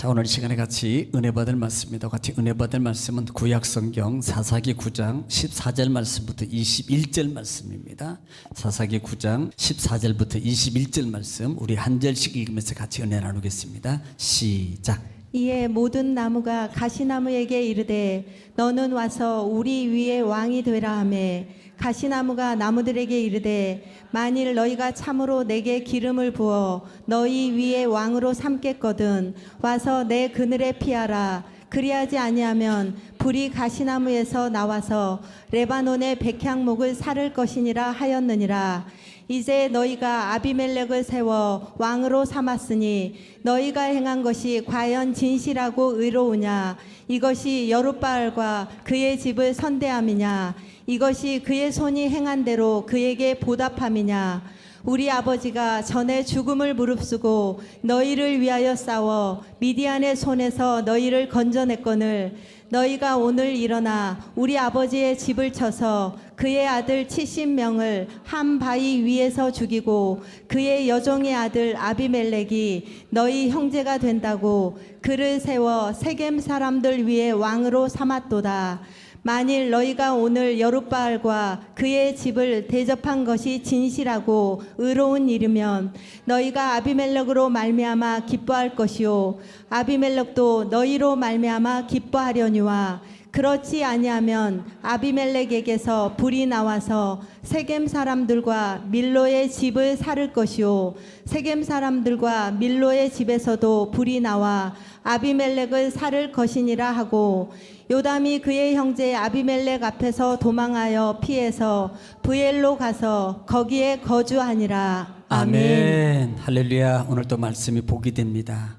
자, 오늘 이 시간에 같이 은혜 받을 말씀입니다. 같이 은혜 받을 말씀은 구약성경 사사기 9장 14절 말씀부터 21절 말씀입니다. 사사기 9장 14절부터 21절 말씀 우리 한 절씩 읽으면서 같이 은혜 나누겠습니다. 시작. 이에 모든 나무가 가시나무에게 이르되 너는 와서 우리 위에 왕이 되라 하매 가시나무가 나무들에게 이르되 만일 너희가 참으로 내게 기름을 부어 너희 위에 왕으로 삼겠거든 와서 내 그늘에 피하라. 그리하지 아니하면 불이 가시나무에서 나와서 레바논의 백향목을 사를 것이니라 하였느니라. 이제 너희가 아비멜렉을 세워 왕으로 삼았으니 너희가 행한 것이 과연 진실하고 의로우냐? 이것이 여룻바알과 그의 집을 선대함이냐? 이것이 그의 손이 행한 대로 그에게 보답함이냐? 우리 아버지가 전에 죽음을 무릅쓰고 너희를 위하여 싸워 미디안의 손에서 너희를 건져냈거늘 너희가 오늘 일어나 우리 아버지의 집을 쳐서 그의 아들 70명을 한 바위 위에서 죽이고 그의 여종의 아들 아비멜렉이 너희 형제가 된다고 그를 세워 세겜 사람들 위에 왕으로 삼았도다. 만일 너희가 오늘 여룻바알과 그의 집을 대접한 것이 진실하고 의로운 일이면 너희가 아비멜렉으로 말미암아 기뻐할 것이요 아비멜렉도 너희로 말미암아 기뻐하려니와 그렇지 아니하면 아비멜렉에게서 불이 나와서 세겜 사람들과 밀로의 집을 사를 것이요 세겜 사람들과 밀로의 집에서도 불이 나와 아비멜렉을 사를 것이니라 하고 요담이 그의 형제 아비멜렉 앞에서 도망하여 피해서 브엘로 가서 거기에 거주하니라. 아멘. 할렐루야. 오늘도 말씀이 복이 됩니다.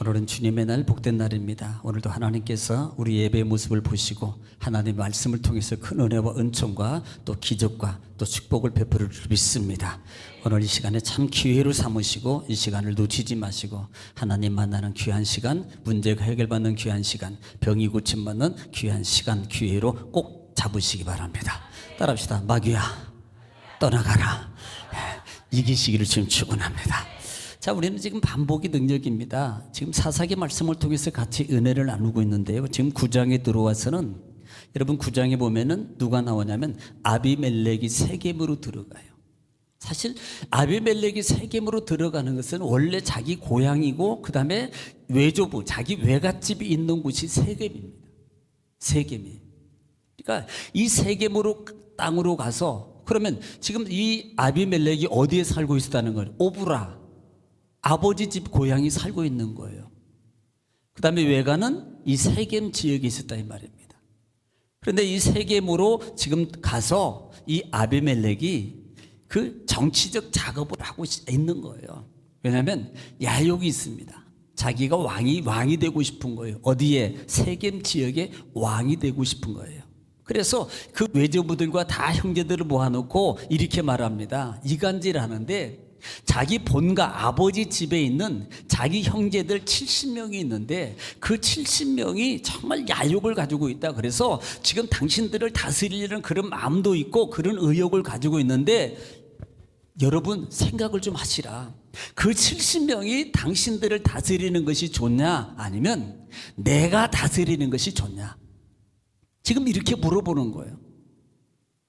오늘은 주님의 날, 복된 날입니다. 오늘도 하나님께서 우리 예배의 모습을 보시고 하나님의 말씀을 통해서 큰 은혜와 은총과 또 기적과 또 축복을 베풀을 줄 믿습니다. 오늘 이 시간에 참 기회로 삼으시고 이 시간을 놓치지 마시고 하나님 만나는 귀한 시간, 문제가 해결받는 귀한 시간, 병이 고침받는 귀한 시간, 기회로 꼭 잡으시기 바랍니다. 따라합시다. 마귀야 떠나가라. 이기시기를 지금 축원합니다. 자, 우리는 지금 반복이 능력입니다. 지금 사사기 말씀을 통해서 같이 은혜를 나누고 있는데요. 지금 9장에 들어와서는 여러분 9장에 보면은 누가 나오냐면 아비멜렉이 세겜으로 들어가요. 사실 아비멜렉이 세겜으로 들어가는 것은 원래 자기 고향이고 그 다음에 외조부, 자기 외갓집이 있는 곳이 세겜입니다. 세겜이. 그러니까 이 세겜으로 땅으로 가서 그러면 지금 이 아비멜렉이 어디에 살고 있었다는 거예요? 오브라. 아버지 집 고향이 살고 있는 거예요. 그 다음에 외가는 이 세겜 지역에 있었다 이 말입니다. 그런데 이 세겜으로 지금 가서 이 아비멜렉이 그 정치적 작업을 하고 있는 거예요. 왜냐하면 야욕이 있습니다. 자기가 왕이 되고 싶은 거예요. 어디에? 세겜 지역에 왕이 되고 싶은 거예요. 그래서 그 외조부들과 다 형제들을 모아놓고 이렇게 말합니다. 이간질하는데 자기 본가 아버지 집에 있는 자기 형제들 70명이 있는데 그 70명이 정말 야욕을 가지고 있다. 그래서 지금 당신들을 다스리려는 그런 마음도 있고 그런 의욕을 가지고 있는데 여러분 생각을 좀 하시라. 그 70명이 당신들을 다스리는 것이 좋냐 아니면 내가 다스리는 것이 좋냐. 지금 이렇게 물어보는 거예요.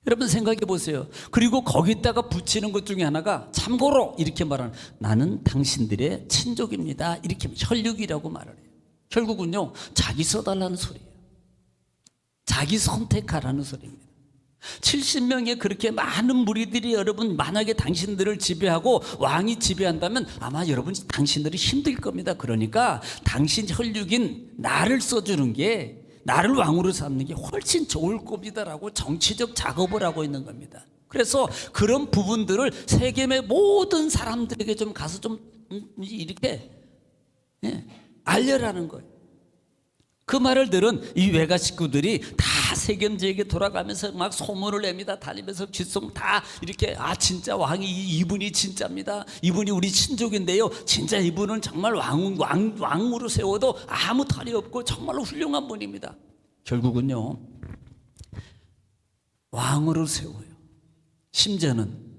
여러분 생각해 보세요. 그리고 거기다가 붙이는 것 중에 하나가 참고로 이렇게 말하는 나는 당신들의 친족입니다. 이렇게 혈육이라고 말을 해요. 결국은요 자기 써달라는 소리예요. 자기 선택하라는 소리입니다. 70명의 그렇게 많은 무리들이 여러분 만약에 당신들을 지배하고 왕이 지배한다면 아마 여러분 당신들이 힘들 겁니다. 그러니까 당신 혈육인 나를 써주는 게 나를 왕으로 삼는 게 훨씬 좋을 겁니다라고 정치적 작업을 하고 있는 겁니다. 그래서 그런 부분들을 세겜의 모든 사람들에게 좀 가서 좀 이렇게 알려라는 거예요. 그 말을 들은 이 외가 식구들이 다 세겜 지역에 돌아가면서 막 소문을 냅니다. 다니면서 귓속 다 이렇게 진짜 왕이 이분이 진짜입니다. 이분이 우리 친족인데요. 진짜 이분은 정말 왕으로 세워도 아무 탈이 없고 정말로 훌륭한 분입니다. 결국은요 왕으로 세워요. 심지어는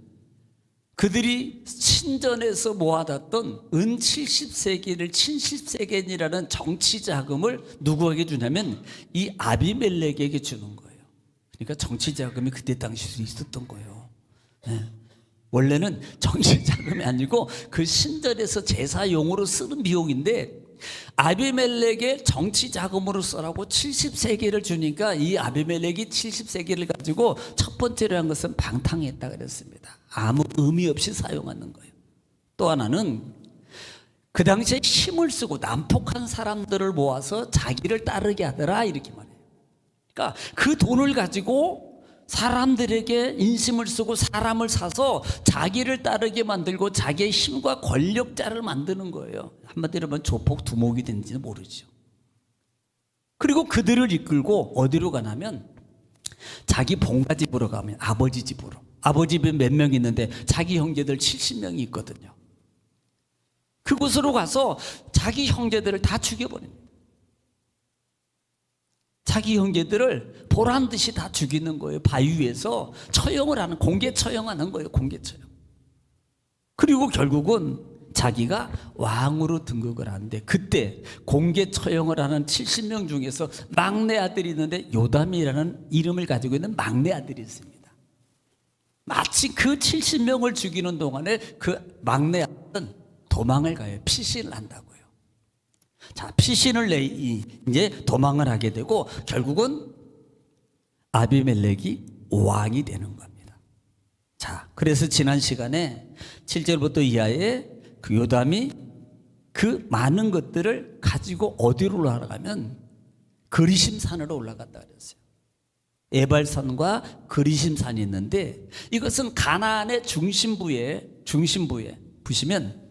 그들이 신전에서 모아놨던 은 70세겔을 70세겔이라는 정치 자금을 누구에게 주냐면 이 아비멜렉에게 주는 거예요. 그러니까 정치 자금이 그때 당시에 있었던 거예요. 네. 원래는 정치 자금이 아니고 그 신전에서 제사용으로 쓰는 비용인데 아비멜렉의 정치 자금으로 쓰라고 70세겔을 주니까 이 아비멜렉이 70세겔을 가지고 첫 번째로 한 것은 방탕했다 그랬습니다. 아무 의미 없이 사용하는 거예요. 또 하나는 그 당시에 힘을 쓰고 난폭한 사람들을 모아서 자기를 따르게 하더라 이렇게 말해요. 그러니까 그 돈을 가지고 사람들에게 인심을 쓰고 사람을 사서 자기를 따르게 만들고 자기의 힘과 권력자를 만드는 거예요. 한마디로 하면 조폭 두목이 된지는 모르죠. 그리고 그들을 이끌고 어디로 가냐면 자기 본가 집으로 가면 아버지 집으로. 아버지 집에 몇 명 있는데 자기 형제들 70명이 있거든요. 그곳으로 가서 자기 형제들을 다 죽여버립니다. 자기 형제들을 보란 듯이 다 죽이는 거예요. 바위 위에서 처형을 하는, 공개 처형하는 거예요. 공개 처형. 그리고 결국은 자기가 왕으로 등극을 하는데 그때 공개 처형을 하는 70명 중에서 막내 아들이 있는데 요담이라는 이름을 가지고 있는 막내 아들이 있습니다. 마치 그 70명을 죽이는 동안에 그 막내 아들은 도망을 가요. 피신을 한다고요. 자, 피신을 이제 도망을 하게 되고 결국은 아비멜렉이 왕이 되는 겁니다. 자, 그래서 지난 시간에 7절부터 이하에 그 요담이 그 많은 것들을 가지고 어디로 올라가면 그리심산으로 올라갔다 그랬어요. 에발산과 그리심산이 있는데 이것은 가나안의 중심부에 보시면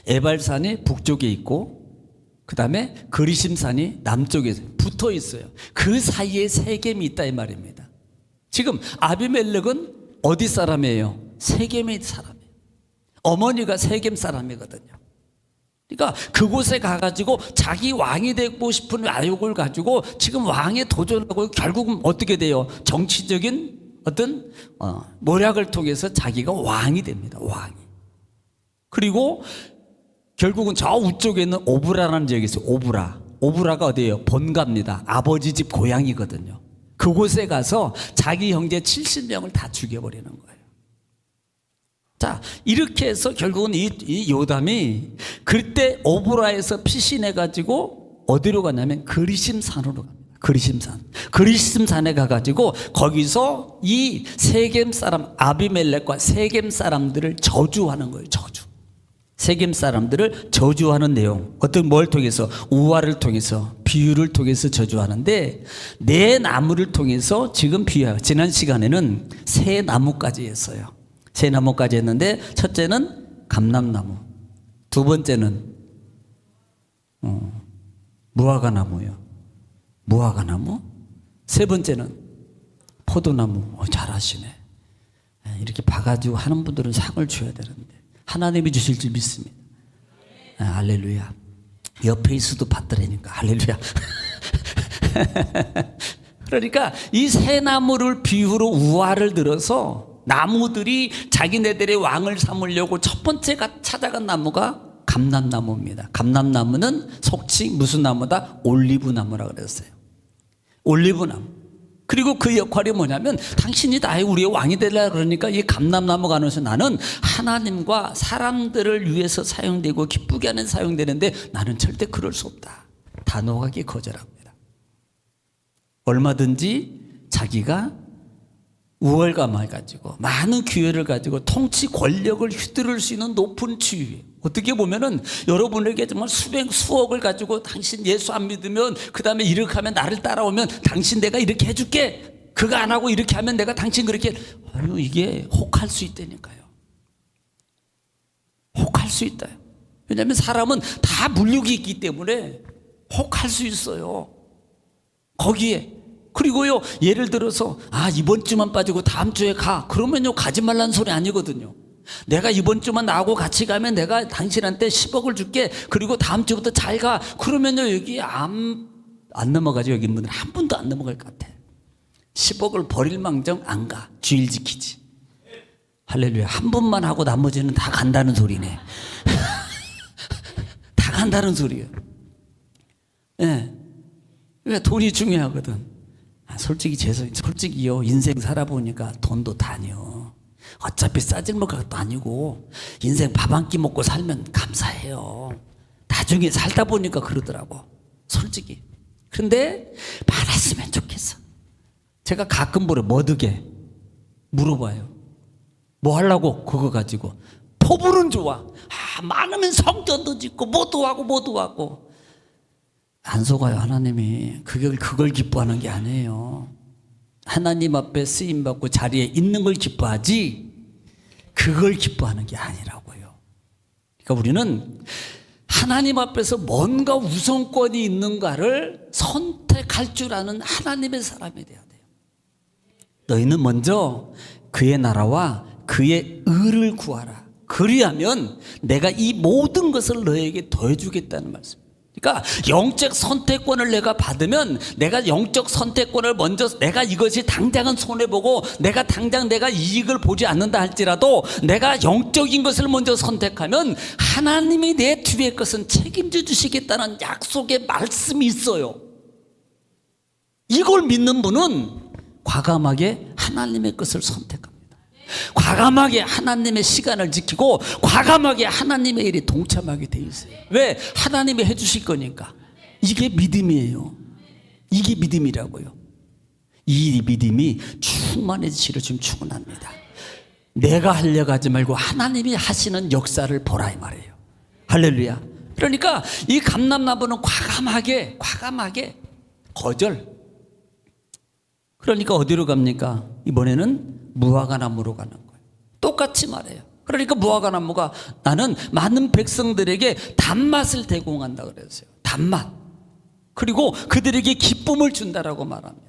에발산이 북쪽에 있고 그 다음에 그리심산이 남쪽에 붙어 있어요. 그 사이에 세겜이 있다 이 말입니다. 지금 아비멜렉은 어디 사람이에요? 세겜의 사람이에요. 어머니가 세겜 사람이거든요. 그러니까 그곳에 가가지고 자기 왕이 되고 싶은 아욕을 가지고 지금 왕에 도전하고 결국은 어떻게 돼요? 정치적인 어떤 모략을 통해서 자기가 왕이 됩니다. 왕이. 그리고 결국은 저 우쪽에 있는 오브라라는 지역이 있어요. 오브라가 어디예요? 본가입니다. 아버지 집 고향이거든요. 그곳에 가서 자기 형제 70명을 다 죽여버리는 거예요. 자, 이렇게 해서 결국은 이 요담이 그때 오브라에서 피신해가지고 어디로 가냐면 그리심산으로 갑니다. 그리심산에 가가지고 거기서 이 세겜 사람 아비멜렉과 세겜 사람들을 저주하는 거예요. 세겜 사람들을 저주하는 내용, 뭘 통해서? 우화를 통해서, 비유를 통해서 저주하는데 네 나무를 통해서 지금 비유해요. 지난 시간에는 세 나무까지 했어요. 세 나무까지 했는데 첫째는 감람나무, 두 번째는 무화과나무요. 무화과나무, 세 번째는 포도나무. 잘하시네. 이렇게 봐가지고 하는 분들은 상을 줘야 되는데 하나님이 주실 줄 믿습니다. 할렐루야. 옆에 있어도 받더라니까. 할렐루야. 그러니까 이 새 나무를 비유로 우화를 들어서 나무들이 자기네들의 왕을 삼으려고 첫 번째 찾아간 나무가 감람나무입니다. 감람나무는 속칭 무슨 나무다? 올리브나무라고 그랬어요. 올리브나무. 그리고 그 역할이 뭐냐면 당신이 나의 우리의 왕이 되려 그러니까 이 감람나무가 안에서 나는 하나님과 사람들을 위해서 사용되고 기쁘게 하는 사용되는데 나는 절대 그럴 수 없다. 단호하게 거절합니다. 얼마든지 자기가 우월감을 가지고 많은 기회를 가지고 통치 권력을 휘두를 수 있는 높은 지위. 어떻게 보면은 여러분에게 정말 수억을 가지고 당신 예수 안 믿으면 그 다음에 이렇게 하면 나를 따라오면 당신 내가 이렇게 해줄게. 그거 안 하고 이렇게 하면 내가 당신 그렇게. 아유, 이게 혹할 수 있다니까요. 혹할 수 있다요. 왜냐하면 사람은 다 물욕이 있기 때문에 혹할 수 있어요. 거기에. 그리고요, 예를 들어서 이번 주만 빠지고 다음 주에 가. 그러면요, 가지 말라는 소리 아니거든요. 내가 이번 주만 나하고 같이 가면 내가 당신한테 10억을 줄게. 그리고 다음 주부터 잘 가. 그러면요, 여기 안 넘어가죠. 여기 분들 한 분도 안 넘어갈 것 같아. 10억을 버릴 망정 안 가. 주일 지키지. 할렐루야. 한 번만 하고 나머지는 다 간다는 소리네. 다 간다는 소리예요. 예. 왜 돈이 중요하거든. 솔직히요. 인생 살아보니까 돈도 다녀. 어차피 싸질먹을 것도 아니고 인생 밥 한 끼 먹고 살면 감사해요. 나중에 살다 보니까 그러더라고. 솔직히. 그런데 많았으면 좋겠어. 제가 가끔 머드게 물어봐요. 뭐 하려고? 그거 가지고. 포부는 좋아. 많으면 성전도 짓고 뭐도 하고. 안 속아요. 하나님이 그걸 기뻐하는 게 아니에요. 하나님 앞에 쓰임받고 자리에 있는 걸 기뻐하지 그걸 기뻐하는 게 아니라고요. 그러니까 우리는 하나님 앞에서 뭔가 우선권이 있는가를 선택할 줄 아는 하나님의 사람이 돼야 돼요. 너희는 먼저 그의 나라와 그의 의를 구하라. 그리하면 내가 이 모든 것을 너에게 더해주겠다는 말씀. 그러니까 영적 선택권을 내가 받으면 내가 영적 선택권을 먼저 내가 이것이 당장은 손해보고 내가 당장 내가 이익을 보지 않는다 할지라도 내가 영적인 것을 먼저 선택하면 하나님이 내 뒤의 것은 책임져 주시겠다는 약속의 말씀이 있어요. 이걸 믿는 분은 과감하게 하나님의 것을 선택합니다. 과감하게 하나님의 시간을 지키고 과감하게 하나님의 일에 동참하게 돼 있어요. 왜? 하나님이 해주실 거니까. 이게 믿음이에요. 이게 믿음이라고요. 이 믿음이 충만해지기로 지금 충분합니다. 내가 하려고 하지 말고 하나님이 하시는 역사를 보라 이 말이에요. 할렐루야. 그러니까 이 감람나무는 과감하게 거절. 그러니까 어디로 갑니까? 이번에는 무화과나무로 가는 거예요. 똑같이 말해요. 그러니까 무화과나무가 나는 많은 백성들에게 단맛을 제공한다 그랬어요. 단맛. 그리고 그들에게 기쁨을 준다라고 말합니다.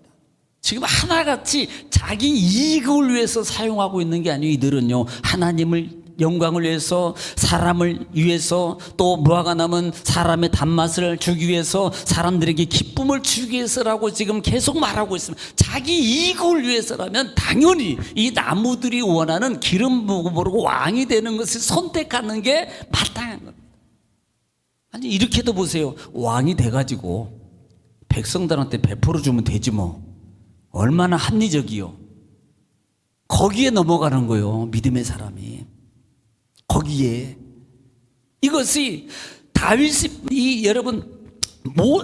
지금 하나같이 자기 이익을 위해서 사용하고 있는 게 아니에요. 이들은요, 하나님을 영광을 위해서, 사람을 위해서, 또 무화과나무는 사람의 단맛을 주기 위해서, 사람들에게 기쁨을 주기 위해서라고 지금 계속 말하고 있습니다. 자기 이익을 위해서라면 당연히 이 나무들이 원하는 기름 부고 모르고 왕이 되는 것을 선택하는 게 마땅한 겁니다. 아니 이렇게도 보세요. 왕이 돼가지고 백성들한테 베풀어 주면 되지 뭐. 얼마나 합리적이요. 거기에 넘어가는 거예요. 믿음의 사람이. 거기에 이것이 다윗이 여러분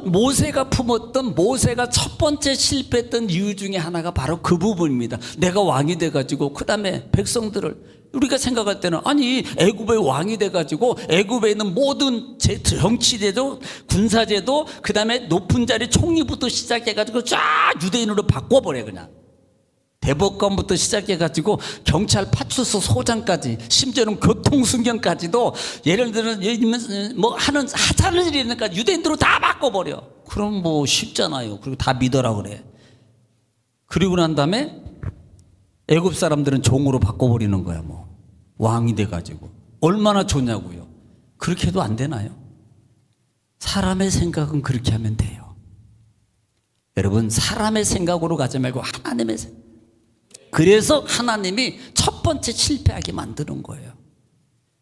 모세가 품었던 모세가 첫 번째 실패했던 이유 중에 하나가 바로 그 부분입니다. 내가 왕이 돼가지고 그 다음에 백성들을 우리가 생각할 때는 아니 애굽의 왕이 돼가지고 애굽에 있는 모든 정치제도 군사제도 그 다음에 높은 자리 총리부터 시작해가지고 쫙 유대인으로 바꿔버려 그냥. 대법관부터 시작해가지고 경찰 파출소 소장까지 심지어는 교통순경까지도 예를 들면 뭐 하자는 일이 있으니까 유대인들로 다 바꿔버려. 그럼 뭐 쉽잖아요. 그리고 다 믿어라 그래. 그리고 난 다음에 애굽 사람들은 종으로 바꿔버리는 거야. 뭐 왕이 돼가지고 얼마나 좋냐고요. 그렇게 해도 안 되나요? 사람의 생각은 그렇게 하면 돼요. 여러분 사람의 생각으로 가지 말고 하나님의 생각. 그래서 하나님이 첫 번째 실패하게 만드는 거예요.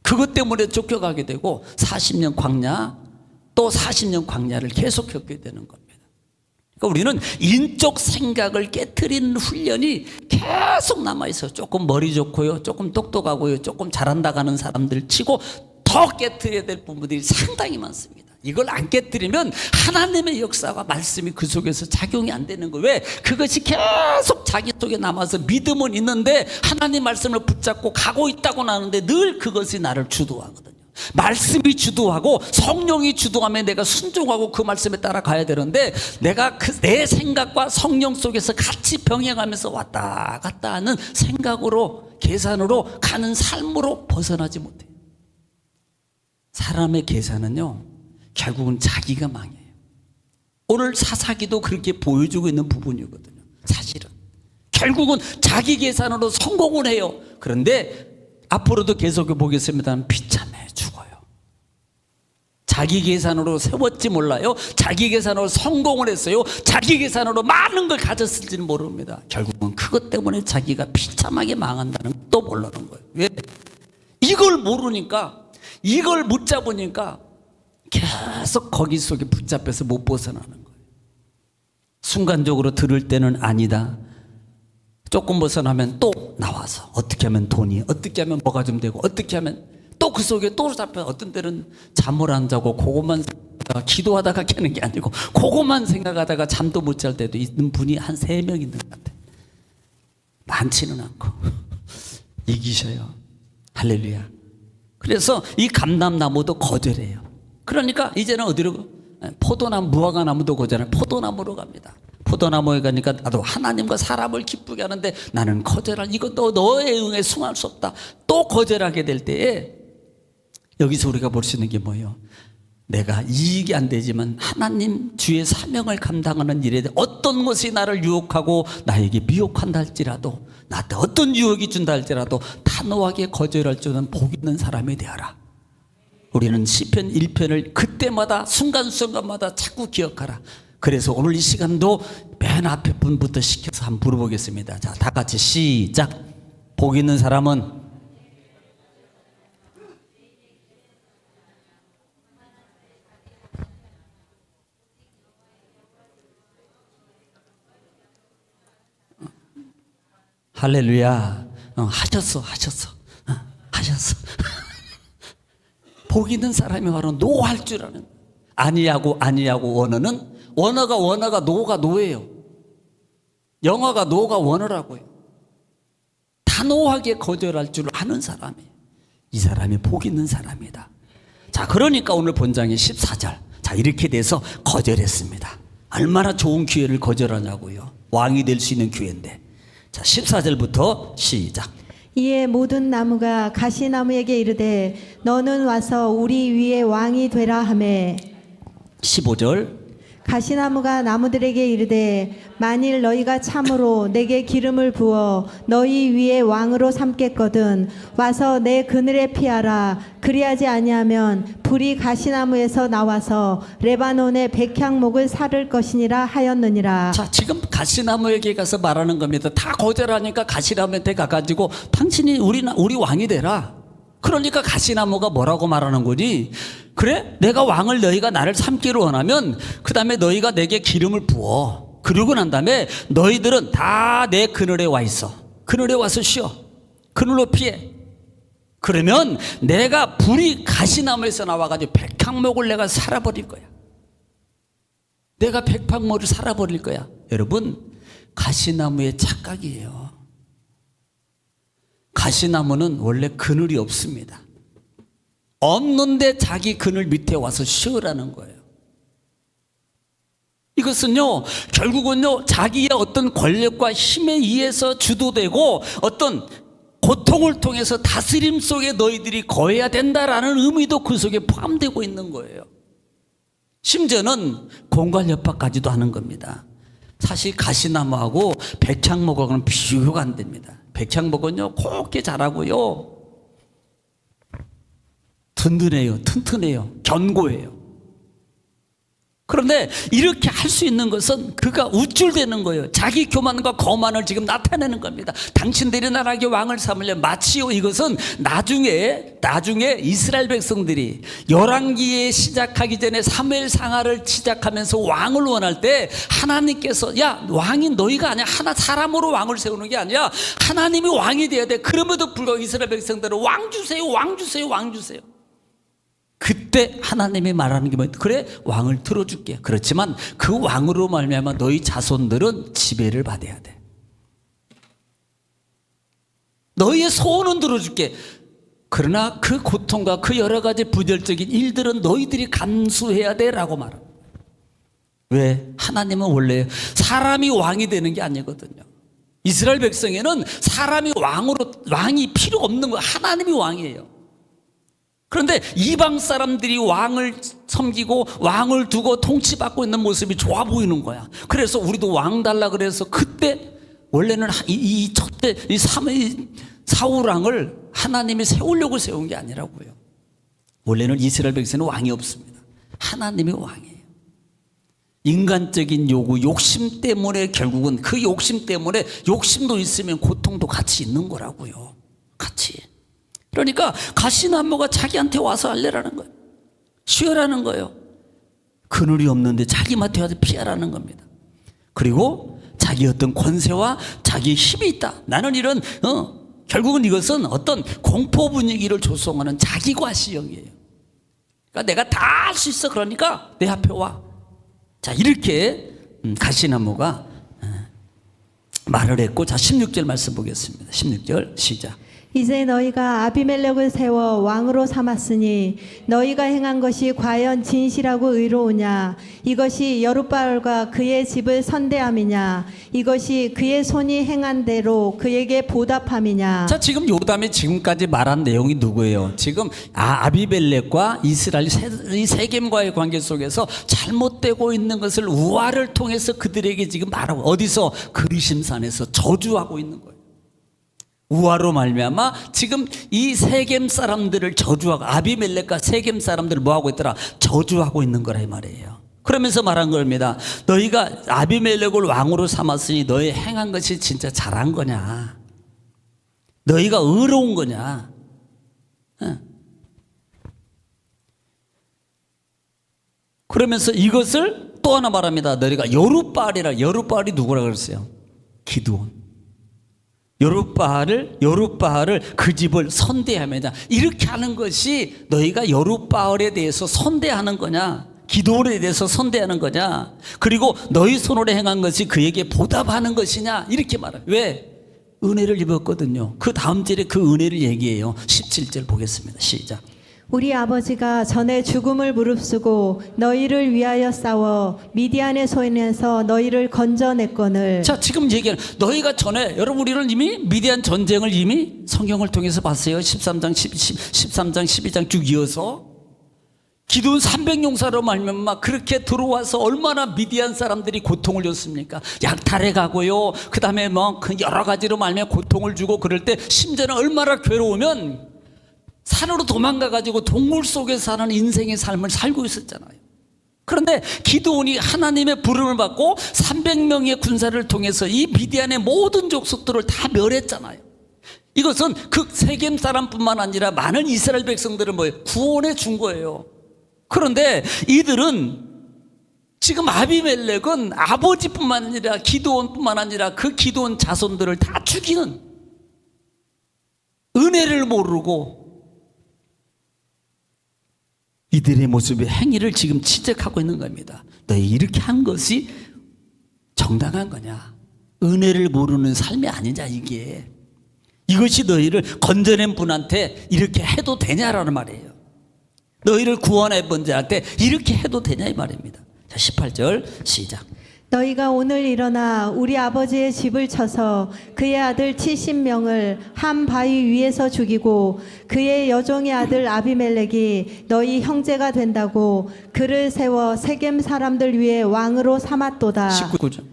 그것 때문에 쫓겨가게 되고 40년 광야 또 40년 광야를 계속 겪게 되는 겁니다. 그러니까 우리는 인적 생각을 깨트리는 훈련이 계속 남아있어요. 조금 머리 좋고요, 조금 똑똑하고요, 조금 잘한다 가는 사람들 치고 더 깨트려야 될 부분들이 상당히 많습니다. 이걸 안 깨뜨리면 하나님의 역사와 말씀이 그 속에서 작용이 안 되는 거예요. 왜? 그것이 계속 자기 속에 남아서 믿음은 있는데 하나님 말씀을 붙잡고 가고 있다고 나는데 늘 그것이 나를 주도하거든요. 말씀이 주도하고 성령이 주도하면 내가 순종하고 그 말씀에 따라가야 되는데 내가 내 생각과 성령 속에서 같이 병행하면서 왔다 갔다 하는 생각으로 계산으로 가는 삶으로 벗어나지 못해요. 사람의 계산은요 결국은 자기가 망해요. 오늘 사사기도 그렇게 보여주고 있는 부분이거든요. 사실은 결국은 자기 계산으로 성공을 해요. 그런데 앞으로도 계속 보겠습니다만 비참해 죽어요. 자기 계산으로 세웠지 몰라요. 자기 계산으로 성공을 했어요. 자기 계산으로 많은 걸 가졌을지는 모릅니다. 결국은 그것 때문에 자기가 비참하게 망한다는 것도 모르는 거예요. 왜? 이걸 모르니까, 이걸 못 잡으니까 계속 거기 속에 붙잡혀서 못 벗어나는 거예요. 순간적으로 들을 때는 아니다. 조금 벗어나면 또 나와서 어떻게 하면 돈이, 어떻게 하면 뭐가 좀 되고, 어떻게 하면 또 그 속에 또 잡혀. 어떤 때는 잠을 안 자고 그것만 생각하다가, 기도하다가 깨는 게 아니고 그것만 생각하다가 잠도 못 잘 때도 있는 분이 한 3명 있는 것 같아요. 많지는 않고. 이기셔요. 할렐루야. 그래서 이 감람나무도 거절해요. 그러니까 이제는 어디로? 포도나무, 무화과나무도 거절하는 포도나무로 갑니다. 포도나무에 가니까 나도 하나님과 사람을 기쁘게 하는데 나는 거절할, 이것도 너의 응에 승할 수 없다. 또 거절하게 될 때에 여기서 우리가 볼 수 있는 게 뭐예요? 내가 이익이 안 되지만 하나님 주의 사명을 감당하는 일에 어떤 것이 나를 유혹하고 나에게 미혹한다 할지라도, 나한테 어떤 유혹이 준다 할지라도 단호하게 거절할 줄은 복 있는 사람이 되어라. 우리는 시편 1편을 그때마다 순간순간마다 자꾸 기억하라. 그래서 오늘 이 시간도 맨 앞에 분부터 시켜서 한번 물어보겠습니다. 자, 다 같이 시작. 복 있는 사람은 할렐루야. 하셨어. 복 있는 사람이 바로 노할 줄 아는. 아니하고 원어가 노가 노예요. 영어가 노가 원어라고요. 단호하게 거절할 줄 아는 사람이, 이 사람이 복 있는 사람이다. 자, 그러니까 오늘 본장의 14절. 자, 이렇게 돼서 거절했습니다. 얼마나 좋은 기회를 거절하냐고요. 왕이 될 수 있는 기회인데. 자, 14절부터 시작. 이에 모든 나무가 가시나무에게 이르되 너는 와서 우리 위에 왕이 되라 하매 15절. 가시나무가 나무들에게 이르되 만일 너희가 참으로 내게 기름을 부어 너희 위에 왕으로 삼겠거든 와서 내 그늘에 피하라. 그리하지 아니하면 불이 가시나무에서 나와서 레바논의 백향목을 사를 것이니라 하였느니라. 자, 지금 가시나무에게 가서 말하는 겁니다. 다 거절하니까 가시나무한테 가가지고 당신이 우리 왕이 되라. 그러니까 가시나무가 뭐라고 말하는 거니? 그래? 내가 왕을, 너희가 나를 삼기를 원하면 그 다음에 너희가 내게 기름을 부어. 그러고 난 다음에 너희들은 다 내 그늘에 와 있어. 그늘에 와서 쉬어. 그늘로 피해. 그러면 내가 불이 가시나무에서 나와가지고 백향목을 내가 살아버릴 거야. 내가 백향목을 살아버릴 거야. 여러분, 가시나무의 착각이에요. 가시나무는 원래 그늘이 없습니다. 없는데 자기 그늘 밑에 와서 쉬으라는 거예요. 이것은요, 결국은요, 자기의 어떤 권력과 힘에 의해서 주도되고 어떤 고통을 통해서 다스림 속에 너희들이 거해야 된다라는 의미도 그 속에 포함되고 있는 거예요. 심지어는 공갈협박까지도 하는 겁니다. 사실 가시나무하고 백향목하고는 비교가 안 됩니다. 백향목은요, 곱게 자라고요, 든든해요, 튼튼해요, 견고해요. 그런데 이렇게 할 수 있는 것은 그가 우쭐대는 거예요. 자기 교만과 거만을 지금 나타내는 겁니다. 당신들이 나라에게 왕을 삼으려 마치요. 이것은 나중에 이스라엘 백성들이 열왕기에 시작하기 전에 사무엘 상하를 시작하면서 왕을 원할 때 하나님께서, 야, 왕이 너희가 아니야, 하나 사람으로 왕을 세우는 게 아니야, 하나님이 왕이 돼야 돼. 그럼에도 불구하고 이스라엘 백성들은 왕 주세요, 왕 주세요, 왕 주세요. 그때 하나님이 말하는 게 뭐예요? 그래, 왕을 들어줄게. 그렇지만 그 왕으로 말미암아 너희 자손들은 지배를 받아야 돼. 너희의 소원은 들어줄게. 그러나 그 고통과 그 여러 가지 부절적인 일들은 너희들이 감수해야 돼 라고 말합니다. 왜? 하나님은 원래 사람이 왕이 되는 게 아니거든요. 이스라엘 백성에는 사람이 왕이 필요 없는 거예요. 하나님이 왕이에요. 그런데 이방 사람들이 왕을 섬기고 왕을 두고 통치받고 있는 모습이 좋아 보이는 거야. 그래서 우리도 왕 달라 그래서 그때 원래는 이 사울 왕을 하나님이 세우려고 세운 게 아니라고요. 원래는 이스라엘 백성에는 왕이 없습니다. 하나님의 왕이에요. 인간적인 요구, 욕심 때문에 결국은 그 욕심 때문에 욕심도 있으면 고통도 같이 있는 거라고요. 같이. 그러니까 가시나무가 자기한테 와서 알레라는 거예요. 쉬어라는 거예요. 그늘이 없는데 자기 맡에 와서 피하라는 겁니다. 그리고 자기 어떤 권세와 자기의 힘이 있다. 나는 이런 결국은 이것은 어떤 공포 분위기를 조성하는 자기 과시형이에요. 그러니까 내가 다 할 수 있어. 그러니까 내 앞에 와. 자, 이렇게 가시나무가 말을 했고, 자 16절 말씀 보겠습니다. 16절 시작. 이제 너희가 아비멜렉을 세워 왕으로 삼았으니 너희가 행한 것이 과연 진실하고 의로우냐? 이것이 여룻바알과 그의 집을 선대함이냐? 이것이 그의 손이 행한 대로 그에게 보답함이냐? 자, 지금 요담이 지금까지 말한 내용이 누구예요? 지금 아비멜렉과 이스라엘 이 세겜과의 관계 속에서 잘못되고 있는 것을 우화를 통해서 그들에게 지금 말하고, 어디서? 그리심산에서 저주하고 있는 거예요. 우화로 말미암아 지금 이 세겜 사람들을 저주하고, 아비멜렉과 세겜 사람들을 뭐하고 있더라? 저주하고 있는 거라 이 말이에요. 그러면서 말한 겁니다. 너희가 아비멜렉을 왕으로 삼았으니 너희 행한 것이 진짜 잘한 거냐? 너희가 의로운 거냐? 그러면서 이것을 또 하나 말합니다. 너희가 여룻바알이라. 여룻바알이 누구라 그랬어요? 기드온. 여룻바알을 그 집을 선대합니다. 이렇게 하는 것이 너희가 여룻바알에 대해서 선대하는 거냐? 기드온에 대해서 선대하는 거냐? 그리고 너희 손으로 행한 것이 그에게 보답하는 것이냐? 이렇게 말해요. 왜? 은혜를 입었거든요. 그 다음 절에 그 은혜를 얘기해요. 17절 보겠습니다. 시작. 우리 아버지가 전에 죽음을 무릅쓰고 너희를 위하여 싸워 미디안의 손에서 너희를 건져냈거늘. 자, 지금 얘기하는 너희가 전에, 여러분 우리는 이미 미디안 전쟁을 이미 성경을 통해서 봤어요. 13장 12장 쭉 이어서 기드온 300용사로 말미암아 그렇게 들어와서 얼마나 미디안 사람들이 고통을 줬습니까? 약탈해 가고요. 그 다음에 뭐 여러 가지로 말미암아 고통을 주고, 그럴 때 심지어는 얼마나 괴로우면 산으로 도망가가지고 동굴 속에 사는 인생의 삶을 살고 있었잖아요. 그런데 기드온이 하나님의 부름을 받고 300명의 군사를 통해서 이 미디안의 모든 족속들을 다 멸했잖아요. 이것은 그 세겜 사람뿐만 아니라 많은 이스라엘 백성들을 뭐예요? 구원해 준 거예요. 그런데 이들은 지금 아비멜렉은 아버지뿐만 아니라 기드온뿐만 아니라 그 기드온 자손들을 다 죽이는, 은혜를 모르고 이들의 모습의 행위를 지금 지적하고 있는 겁니다. 너희 이렇게 한 것이 정당한 거냐? 은혜를 모르는 삶이 아니냐 이게. 이것이 너희를 건져낸 분한테 이렇게 해도 되냐라는 말이에요. 너희를 구원해 본 자한테 이렇게 해도 되냐 이 말입니다. 자, 18절 시작. 너희가 오늘 일어나 우리 아버지의 집을 쳐서 그의 아들 70명을 한 바위 위에서 죽이고 그의 여종의 아들 아비멜렉이 너희 형제가 된다고 그를 세워 세겜 사람들 위에 왕으로 삼았도다. 19절.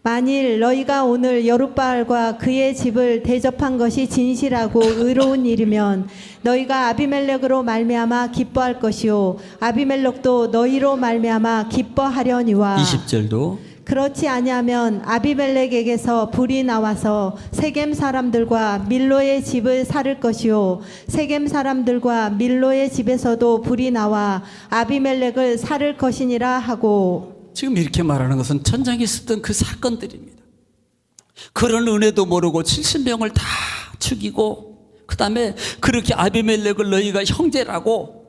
만일 너희가 오늘 여룻바알과 그의 집을 대접한 것이 진실하고 의로운 일이면 너희가 아비멜렉으로 말미암아 기뻐할 것이요 아비멜렉도 너희로 말미암아 기뻐하려니와. 20절도. 그렇지 아니하면 아비멜렉에게서 불이 나와서 세겜 사람들과 밀로의 집을 살을 것이요 세겜 사람들과 밀로의 집에서도 불이 나와 아비멜렉을 살을 것이니라 하고. 지금 이렇게 말하는 것은 천장에 있었던 그 사건들입니다. 그런 은혜도 모르고 70명을 다 죽이고, 그 다음에 그렇게 아비멜렉을 너희가 형제라고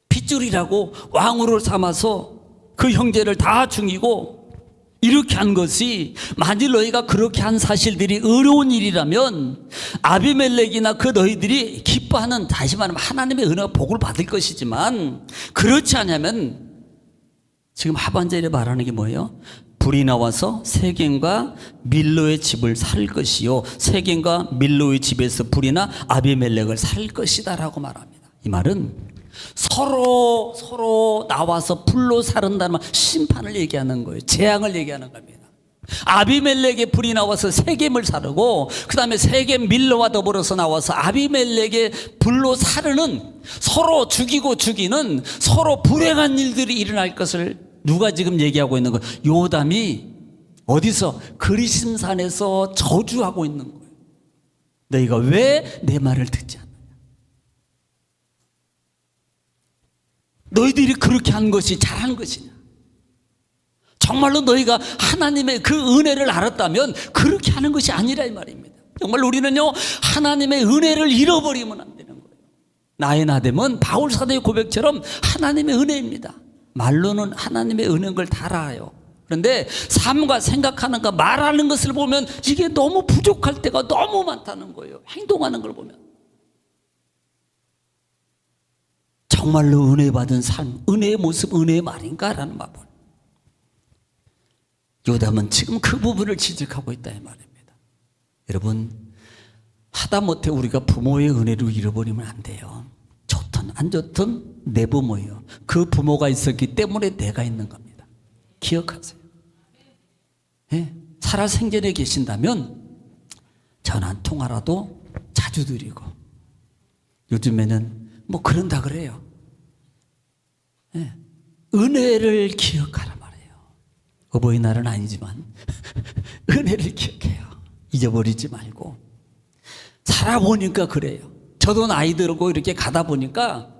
핏줄이라고 왕으로 삼아서 그 형제를 다 죽이고, 이렇게 한 것이 만일 너희가 그렇게 한 사실들이 의로운 일이라면 아비멜렉이나 그 너희들이 기뻐하는, 다시 말하면 하나님의 은혜와 복을 받을 것이지만, 그렇지 않으면 지금 하반절에 말하는 게 뭐예요? 불이 나와서 세겜과 밀로의 집을 살 것이요 세겜과 밀로의 집에서 불이 나 아비멜렉을 살 것이다 라고 말합니다. 이 말은 서로 나와서 불로 사른다는 말, 심판을 얘기하는 거예요. 재앙을 얘기하는 겁니다. 아비멜렉의 불이 나와서 세겜을 사르고 그 다음에 세겜 밀러와 더불어서 나와서 아비멜렉의 불로 사르는, 서로 죽이고 죽이는, 서로 불행한 일들이 일어날 것을 누가 지금 얘기하고 있는 거예요? 요담이 어디서? 그리심산에서 저주하고 있는 거예요. 너희가 왜 내 말을 듣지 않느냐? 너희들이 그렇게 한 것이 잘한 것이냐? 정말로 너희가 하나님의 그 은혜를 알았다면 그렇게 하는 것이 아니라 이 말입니다. 정말 우리는요, 하나님의 은혜를 잃어버리면 안 되는 거예요. 나의 나됨은 바울 사도의 고백처럼 하나님의 은혜입니다. 말로는 하나님의 은혜인 걸 다 알아요. 그런데 삶과 생각하는 것, 말하는 것을 보면 이게 너무 부족할 때가 너무 많다는 거예요. 행동하는 걸 보면. 정말로 은혜 받은 삶, 은혜의 모습, 은혜의 말인가라는 마음. 요담은 지금 그 부분을 지적하고 있다 이 말입니다. 여러분, 하다못해 우리가 부모의 은혜를 잃어버리면 안 돼요. 좋든 안 좋든 내 부모예요. 그 부모가 있었기 때문에 내가 있는 겁니다. 기억하세요. 네? 살아생전에 계신다면 전화 한 통화라도 자주 드리고, 요즘에는 뭐 그런다 그래요. 네. 은혜를 기억하라 말이에요. 어버이날은 아니지만 은혜를 기억해요. 잊어버리지 말고. 살아보니까 그래요. 저도 나이 들고 이렇게 가다 보니까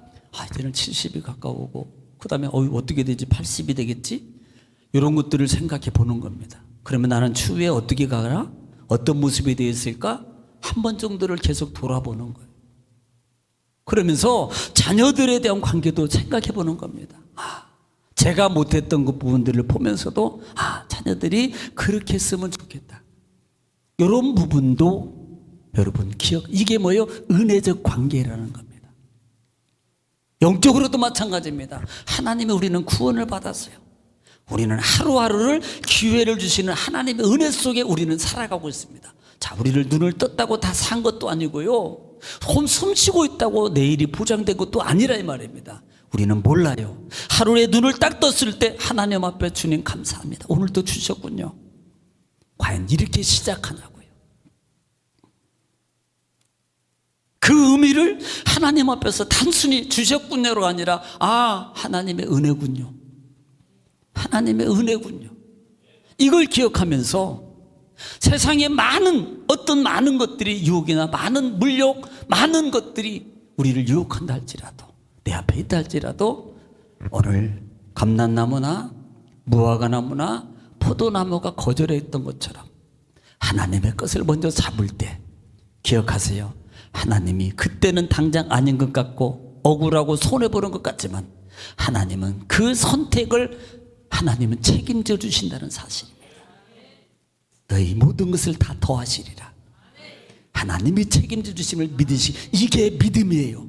이제는 70이 가까우고 그 다음에 어떻게 되지? 80이 되겠지? 이런 것들을 생각해 보는 겁니다. 그러면 나는 추후에 어떻게 가나? 어떤 모습이 되었을까? 한 번 정도를 계속 돌아보는 거예요. 그러면서 자녀들에 대한 관계도 생각해 보는 겁니다. 제가 못했던 그 부분들을 보면서도 자녀들이 그렇게 했으면 좋겠다. 이런 부분도 여러분 이게 뭐예요? 은혜적 관계라는 겁니다. 영적으로도 마찬가지입니다. 하나님의 우리는 구원을 받았어요. 우리는 하루하루를 기회를 주시는 하나님의 은혜 속에 우리는 살아가고 있습니다. 자, 우리를 눈을 떴다고 다 산 것도 아니고요, 숨 쉬고 있다고 내일이 보장된 것도 아니라 이 말입니다. 우리는 몰라요. 하루에 눈을 딱 떴을 때 하나님 앞에 주님 감사합니다. 오늘도 주셨군요. 과연 이렇게 시작하냐고요. 그 의미를 하나님 앞에서 단순히 주셨군요가 아니라 하나님의 은혜군요. 하나님의 은혜군요. 이걸 기억하면서 세상에 많은 것들이 유혹이나 많은 물욕, 많은 것들이 우리를 유혹한다 할지라도, 내 앞에 있다 할지라도 오늘 감람나무나 무화과나무나 포도나무가 거절했던 것처럼 하나님의 것을 먼저 잡을 때 기억하세요. 하나님이 그때는 당장 아닌 것 같고 억울하고 손해보는 것 같지만 하나님은 그 선택을 하나님은 책임져 주신다는 사실입니다. 너희 모든 것을 다 더하시리라. 하나님이 책임져 주심을 이게 믿음이에요.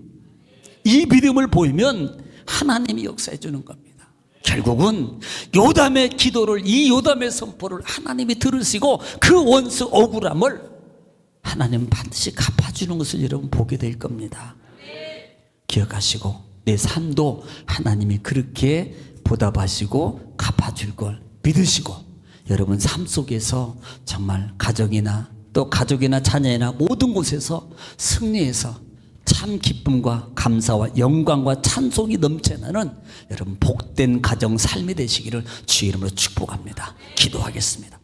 이 믿음을 보이면 하나님이 역사해 주는 겁니다. 결국은 요담의 기도를, 이 요담의 선포를 하나님이 들으시고 그 원수 억울함을 하나님은 반드시 갚아주는 것을 여러분 보게 될 겁니다. 기억하시고 내 삶도 하나님이 그렇게 보답하시고 갚아줄 걸 믿으시고, 여러분 삶 속에서 정말 가정이나 또 가족이나 자녀나 모든 곳에서 승리해서 참 기쁨과 감사와 영광과 찬송이 넘쳐나는 여러분 복된 가정 삶이 되시기를 주의 이름으로 축복합니다. 기도하겠습니다.